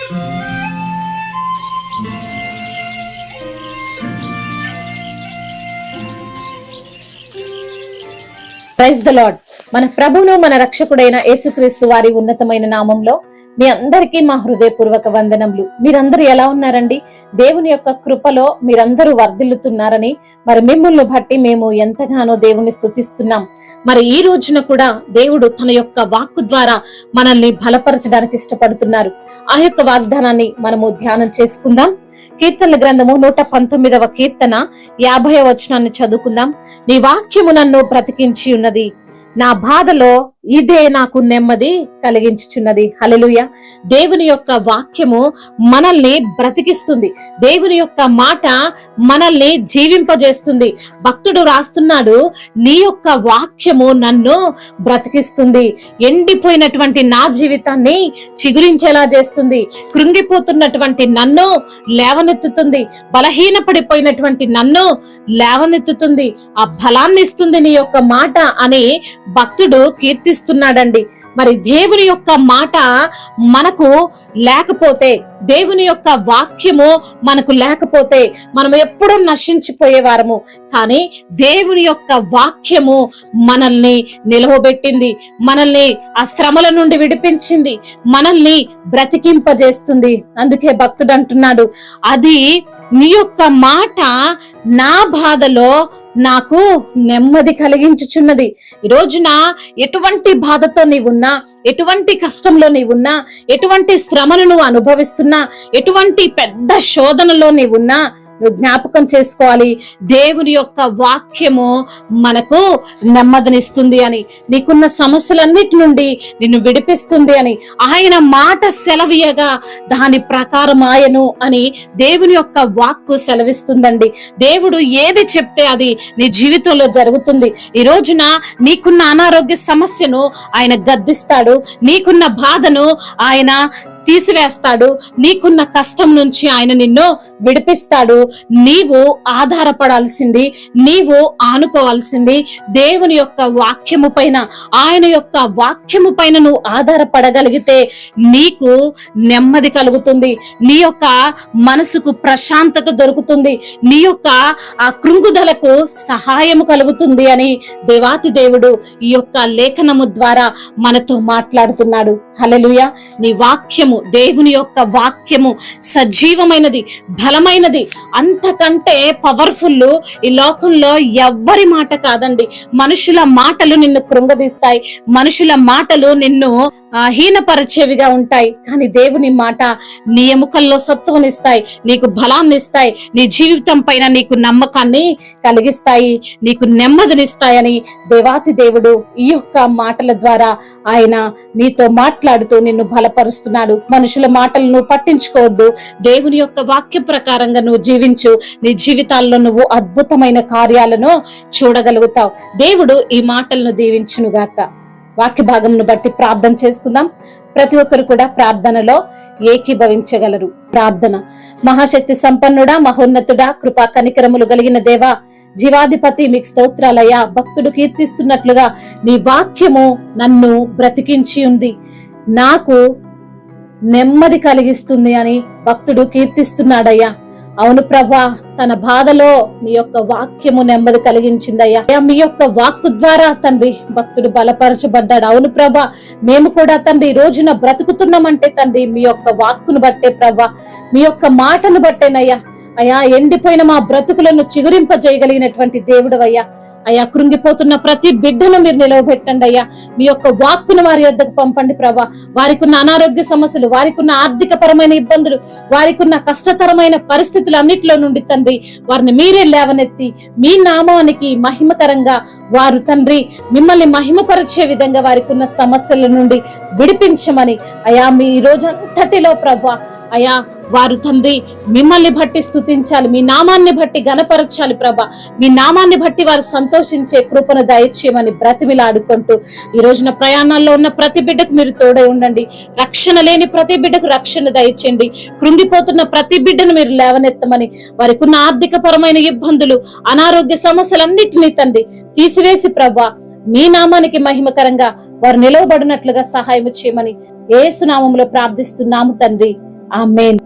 Praise the lord. మన ప్రభువును మన రక్షకుడైన యేసుక్రీస్తు వారి ఉన్నతమైన నామంలో మీ అందరికీ మా హృదయపూర్వక వందనములు. మీరందరూ ఎలా ఉన్నారండి? దేవుని యొక్క కృపలో మీరందరూ వర్ధిల్లుతున్నారని మరి మిమ్మల్ని బట్టి మేము ఎంతగానో దేవుని స్తుతిస్తున్నాం. మరి ఈ రోజున కూడా దేవుడు తన యొక్క వాక్కు ద్వారా మనల్ని బలపరచడానికి ఇష్టపడుతున్నారు. ఆ యొక్క వాగ్దానాన్ని మనము ధ్యానం చేసుకుందాం. కీర్తనల గ్రంథము 119వ కీర్తన 50వ వచనాన్ని చదువుకుందాం. నీ వాక్యము నన్ను బ్రతికించి ఉన్నది, నా బాధలో ఇదే నాకు నెమ్మది కలిగించుచున్నది. హల్లెలూయా. దేవుని యొక్క వాక్యము మనల్ని బ్రతికిస్తుంది. దేవుని యొక్క మాట మనల్ని జీవింపజేస్తుంది. భక్తుడు రాస్తున్నాడు, నీ యొక్క వాక్యము నన్ను బ్రతికిస్తుంది. ఎండిపోయినటువంటి నా జీవితాన్ని చిగురించేలా చేస్తుంది. కృంగిపోతున్నటువంటి నన్ను లేవనెత్తుతుంది. బలహీనపడిపోయినటువంటి నన్ను లేవనెత్తుతుంది. ఆ బలాన్ని ఇస్తుంది నీ యొక్క మాట అని భక్తుడు కీర్తిస్తున్నాడండి. మరి దేవుని యొక్క మాట మనకు లేకపోతే, దేవుని యొక్క వాక్యము మనకు లేకపోతే మనం ఎప్పుడూ నశించిపోయేవారము. కానీ దేవుని యొక్క వాక్యము మనల్ని నిలవబెట్టింది, మనల్ని ఆ శ్రమల నుండి విడిపించింది, మనల్ని బ్రతికింపజేస్తుంది. అందుకే భక్తుడు అంటున్నాడు, అది నీ యొక్క మాట నా బాధలో నాకు నెమ్మది కలిగించుచున్నది. ఈ రోజున ఎటువంటి బాధతో నీవున్నా, ఎటువంటి కష్టంలో నీవున్నా, ఎటువంటి శ్రమను నువ్వు అనుభవిస్తున్నా, ఎటువంటి పెద్ద శోధనలో నీవున్నా, నువ్వు జ్ఞాపకం చేసుకోవాలి, దేవుని యొక్క వాక్యము మనకు నెమ్మదినిస్తుంది అని, నీకున్న సమస్యలన్నిటి నుండి నిన్ను విడిపిస్తుంది అని, ఆయన మాట సెలవీయగా దాని ప్రకారం ఆయను అని దేవుని యొక్క వాక్కు సెలవిస్తుందండి. దేవుడు ఏది చెప్తే అది నీ జీవితంలో జరుగుతుంది. ఈ రోజున నీకున్న అనారోగ్య సమస్యను ఆయన గద్దిస్తాడు, నీకున్న బాధను ఆయన తీసివేస్తాడు, నీకున్న కష్టం నుంచి ఆయన నిన్ను విడిపిస్తాడు. నీవు ఆధారపడాల్సింది, నీవు ఆనుకోవాల్సింది దేవుని యొక్క వాక్యము పైన. ఆయన యొక్క వాక్యము పైన నువ్వు ఆధారపడగలిగితే నీకు నెమ్మది కలుగుతుంది, నీ యొక్క మనసుకు ప్రశాంతత దొరుకుతుంది, నీ యొక్క ఆ కృంగుదలకు సహాయము కలుగుతుంది అని దేవాతి దేవుడు ఈ యొక్క లేఖనము ద్వారా మనతో మాట్లాడుతున్నాడు. హల్లెలూయా. నీ వాక్యము, దేవుని యొక్క వాక్యము సజీవమైనది, బలమైనది, అంతకంటే పవర్ఫుల్ ఈ లోకంలో ఎవ్వరి మాట కాదండి. మనుషుల మాటలు నిన్ను కృంగదీస్తాయి, మనుషుల మాటలు నిన్ను హీనపరిచేవిగా ఉంటాయి. కానీ దేవుని మాట నీ ఎముకల్లో సత్తువనిస్తాయి, నీకు బలాన్ని ఇస్తాయి, నీ జీవితం పైన నీకు నమ్మకాన్ని కలిగిస్తాయి, నీకు నెమ్మదినిస్తాయని దేవాతి దేవుడు ఈ యొక్క మాటల ద్వారా ఆయన నీతో మాట్లాడుతూ నిన్ను బలపరుస్తున్నాడు. మనుషుల మాటలను పట్టించుకోవద్దు, దేవుని యొక్క వాక్య ప్రకారంగా నువ్వు జీవించు, నీ జీవితాల్లో నువ్వు అద్భుతమైన కార్యాలను చూడగలుగుతావు. దేవుడు ఈ మాటలను దీవించునుగాక. వాక్య భాగంను బట్టి ప్రార్థన చేసుకుందాం. ప్రతి ఒక్కరు కూడా ప్రార్థనలో ఏకీభవించగలరు. ప్రార్థన. మహాశక్తి సంపన్నుడా, మహోన్నతుడా, కృపా కనికరములు కలిగిన దేవా, జీవాధిపతి, మీకు స్తోత్రాలయ్యా. భక్తుడు కీర్తిస్తున్నట్లుగా నీ వాక్యము నన్ను బ్రతికించి ఉంది, నాకు నెమ్మది కలిగిస్తుంది అని భక్తుడు కీర్తిస్తున్నాడయ్యా. అవును ప్రభా, తన బాధలో నీ యొక్క వాక్యము నెమ్మది కలిగించిందయ్యా. మీ యొక్క వాక్కు ద్వారా తండ్రి భక్తుడు బలపరచబడ్డాడు. అవును ప్రభా, మేము కూడా తండ్రి ఈ రోజున బ్రతుకుతున్నామంటే తండ్రి మీ యొక్క వాక్కును బట్టే ప్రభా, మీ యొక్క మాటను బట్టేనయ్యా. అయ్యా, ఎండిపోయిన మా బ్రతుకులను చిగురింపజేయగలిగినటువంటి దేవుడు అయ్యా. అయ్యా, కృంగిపోతున్న ప్రతి బిడ్డను మీరు నిలవబెట్టండి అయ్యా. మీ యొక్క వాక్కును వారి యొద్దకు పంపండి ప్రభా. వారికి ఉన్న అనారోగ్య సమస్యలు, వారికి ఉన్న ఆర్థిక పరమైన ఇబ్బందులు, వారికి ఉన్న కష్టతరమైన పరిస్థితులు అన్నిటిలో నుండి తండ్రి వారిని మీరే లేవనెత్తి మీ నామానికి మహిమకరంగా వారు తండ్రి మిమ్మల్ని మహిమపరిచే విధంగా వారికి ఉన్న సమస్యల నుండి విడిపించమని అయ్యా, మీ రోజంతటిలో ప్రభా అయ్యా వారు తండ్రి మిమ్మల్ని బట్టి స్తుతించాలి, మీ నామాన్ని బట్టి గణపరచాలి ప్రభా. మీ నామాన్ని బట్టి వారు సంతోషించే కృపను దయచేయమని బ్రతిమిలాడుకుంటూ ఈ రోజున ప్రయాణాల్లో ఉన్న ప్రతి బిడ్డకు మీరు తోడై ఉండండి. రక్షణ లేని ప్రతి బిడ్డకు రక్షణ దయచేయండి. కృంగిపోతున్న ప్రతి బిడ్డను మీరు లేవనెత్తమని, వారికి ఉన్న ఆర్థిక పరమైన ఇబ్బందులు, అనారోగ్య సమస్యలన్నిటినీ తండ్రి తీసివేసి ప్రభా మీ నామానికి మహిమకరంగా వారు నిలవబడినట్లుగా సహాయం చేయమని యేసు నామములో ప్రార్థిస్తున్నాము తండ్రి. ఆమేన్.